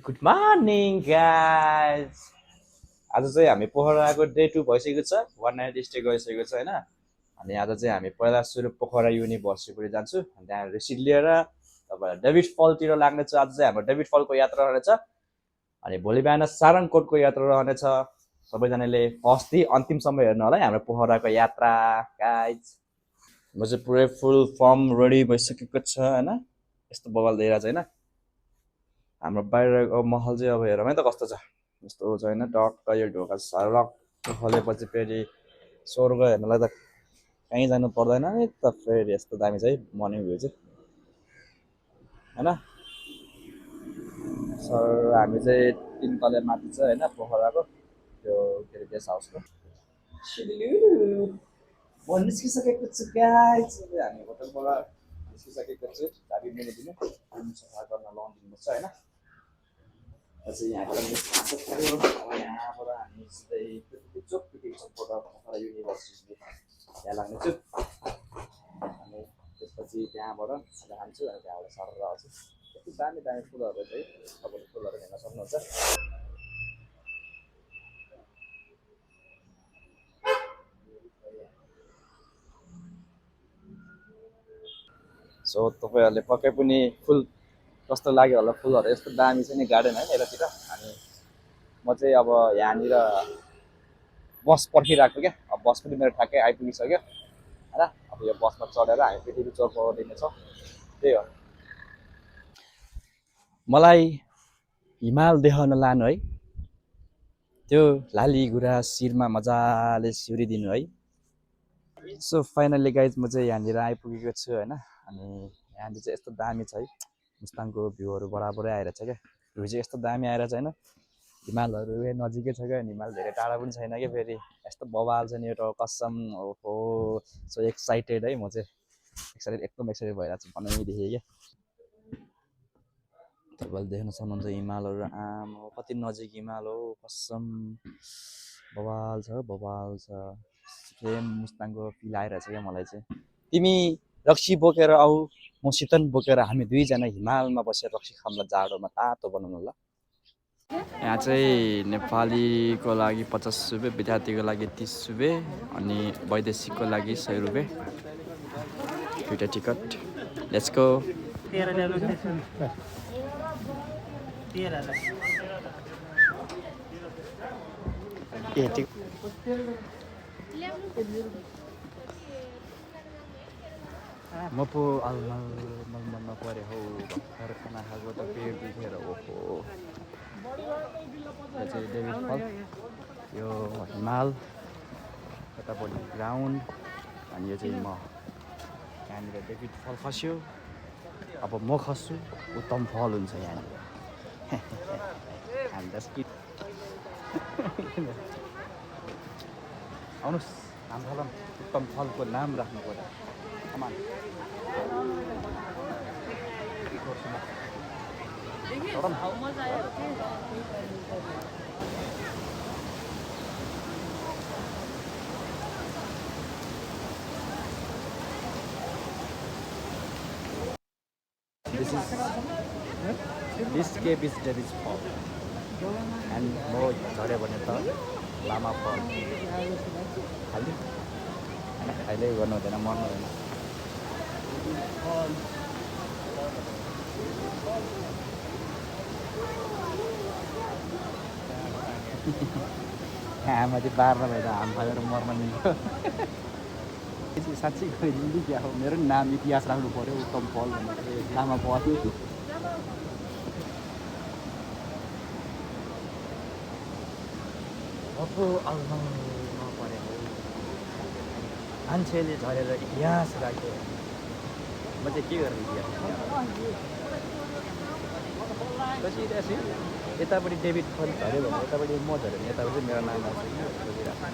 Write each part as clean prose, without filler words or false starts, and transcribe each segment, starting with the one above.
Good morning guys. आज चाहिँ हामी पोखराको डे 2 भइसकेको छ। 1 नाइट स्टे गरिसकेको छ होइन। अनि आज चाहिँ हामी पहिला सुरु पोखरा युनिभर्सिटीपट्टि जान्छु। त्यहाँ रिसिभ लिएर तपाईँ डेभिड फलतिर लाग्नेछ। आज चाहिँ हाम्रो डेभिड फलको यात्रा रहनेछ। अनि भोलि बिहान सारङकोटको यात्रा रहनेछ। सबैजनाले फर्स्टदेखि अन्तिमसम्म हेर्नु होला है हाम्रो पोखराको यात्रा गाइज। म चाहिँ पुरै फुल फर्म रेडी भइसकेको छ होइन। यस्तो बवाल दिइरहेको छ होइन। हाम्रो बाहिरको महल चाहिँ अब हेरौँ है त कस्तो छ। यस्तो छ होइन, टक्क यो ढोका सरक खोलेपछि फेरि स्वर्ग हेर्नलाई त कहीँ जानु पर्दैन है त। फेरि यस्तो दामी छ है मर्निङ भ्यू चाहिँ होइन। सर हामी चाहिँ 3 तले माथि छ होइन पोखराको त्यो के अरे गेस्ट हाउसको। म निस्किसकेको छु गाइस। हामी होटलबाट निस्किसकेको छु। चाबी मैले दिनु रुम सफा गर्न लोन दिनुपर्छ होइन। चाहिँ यहाँबाट निस्किसक्यो। अब यहाँबाट हामी सिधै चोकबाट पोखरा युनिभर्सिटी त्यहाँ लाग्नेछु। अनि त्यसपछि त्यहाँबाट जान्छु अनि त्यहाँबाट सरेर आउँछु। यति दामी दामी फुलहरू चाहिँ तपाईँले फुलहरू हेर्न सक्नुहुन्छ। सो तपाईँहरूले पक्कै पनि फुल कस्तो लाग्यो होला। फुलहरू यस्तो दामी छ नि गार्डन है यतातिर। अनि म चाहिँ अब यहाँनिर बस पर्खिरहेको क्या। अब बस पनि मेरो ठ्याक्कै आइपुगिसक्यो होइन। अब यो बसमा चढेर हामी पृथ्वी चौकबाट दिनेछौँ। त्यही हो। मलाई हिमाल देखाउन लानु है। त्यो लाली गुराँस शिरमा मजाले सिउरिदिनु है। सो फाइनल्ली गाइज म चाहिँ यहाँनिर आइपुगेको छु होइन। अनि यहाँनिर चाहिँ यस्तो दामी छ है। मुस्ताङको भ्यूहरू बराबरै आइरहेछ क्या। भ्यू चाहिँ यस्तो दामी आइरहेछ होइन। हिमालहरू नजिकै छ क्या। हिमाल धेरै टाढा पनि छैन क्या। फेरि यस्तो बवाल छ नि यो कसम। ओहो सो एक्साइटेड है म चाहिँ। एकदम एक्साइटेड भइरहेको छु भन्नैदेखि क्या। तपाईँले देख्न सक्नुहुन्छ हिमालहरू। आमा कति नजिक हिमाल हो कसम। बवाल छ बवाल छ। सेम मुस्ताङको फिल आइरहेछ क्या मलाई चाहिँ। तिमी रक्सी बोकेर आऊ म शीतन बोकेर हामी दुईजना हिमालमा बसेर रक्सी खाउँला जाडोमा तातो बनाउनु ल। यहाँ चाहिँ नेपालीको लागि 50 रुपियाँ, विद्यार्थीको लागि 30 रुपियाँ अनि वैदेशिकको लागि 100 रुपियाँ दुईवटा टिकट। Let's go. म पो अलमलमा परे हौ भर्खर खाना खाएको त पेट दुखेर। ओहो यो चाहिँ डेभिड फल, यो हिमाल, यतापट्टि ग्राउन्ड अनि यो चाहिँ म। यहाँनिर डेभिड फल खस्यो। अब म खस्छु उत्तम फल हुन्छ यहाँनिर। आउनुहोस् हाम्रो उत्तम फलको नाम राख्नु पर्यो। कमान This cave is David's fall. And म झऱ्यो भने त लामा फल खालि होइन। अहिले गर्नु हुँदैन मर्नु हुँदैन। आमाले बार्न भए त हाम फालेर मर्न मिल्थ्यो। साँच्चै गरिदिनु क्या हो। मेरो नाम इतिहास राख्नु पऱ्यो उत्तम फल भनेर लामा फल। अब अलमलमा परे हो। मान्छेले झरेर इतिहास राख्यो। म चाहिँ के गर्ने इतिहास सोचिरहेको छु। यतापट्टि डेभिड फल झऱ्यो भने यतापट्टि म झऱ्यो भने यतापट्टि मेरो नाम आउँछ सोचिरहेको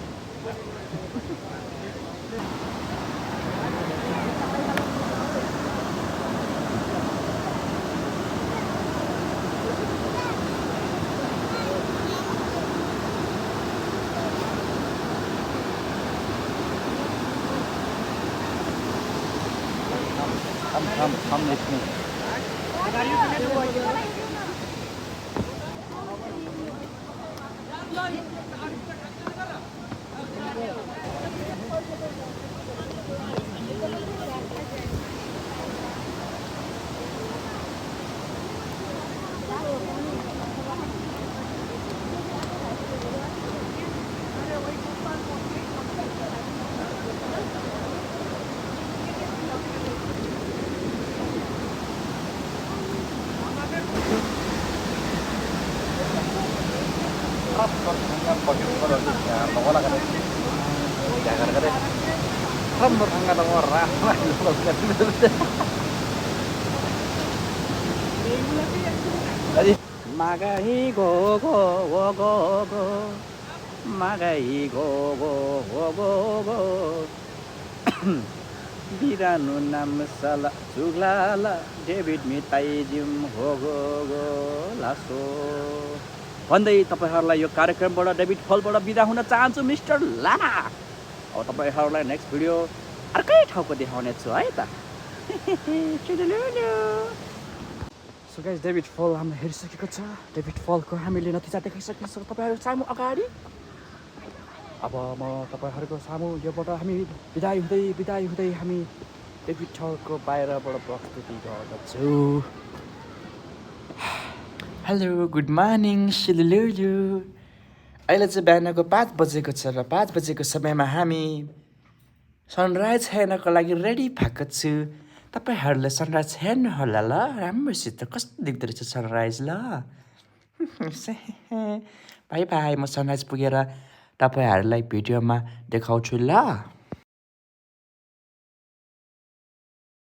come with me. Magai go go wo go go, magai go go wo go go. बिरानो नाम साला जुगलाला डेभिड मिताइजिम हो गो गो लासो भन्दै तपाईँहरूलाई यो कार्यक्रमबाट डेभिड फलबाट बिदा हुन चाहन्छु मिस्टर लामा। अब तपाईँहरूलाई नेक्स्ट भिडियो अर्कै ठाउँको देखाउने छु है त। सो गाइस डेभिड फल हामीले हेरिसकेको छ। डेभिड फलको हामीले नतिजा देखाइसकेको छ तपाईँहरू सामु अगाडि। अब म तपाईँहरूको सामु योबाट हामी बिदाई हुँदै हामी डेभिड फलको बाहिरबाट प्रस्तुति गर्दछु। हेलो गुड मर्निङ सिलुलु। अहिले चाहिँ बिहानको 5 बजेको छ र 5 बजेको समयमा हामी सनराइज हेर्नको लागि रेडी भएको छु। तपाईँहरूले सनराइज हेर्नु होला ल, राम्रोसित कस्तो देख्दो रहेछ सनराइज ल। बाई बाई, म सनराइज पुगेर तपाईँहरूलाई भिडियोमा देखाउँछु ल।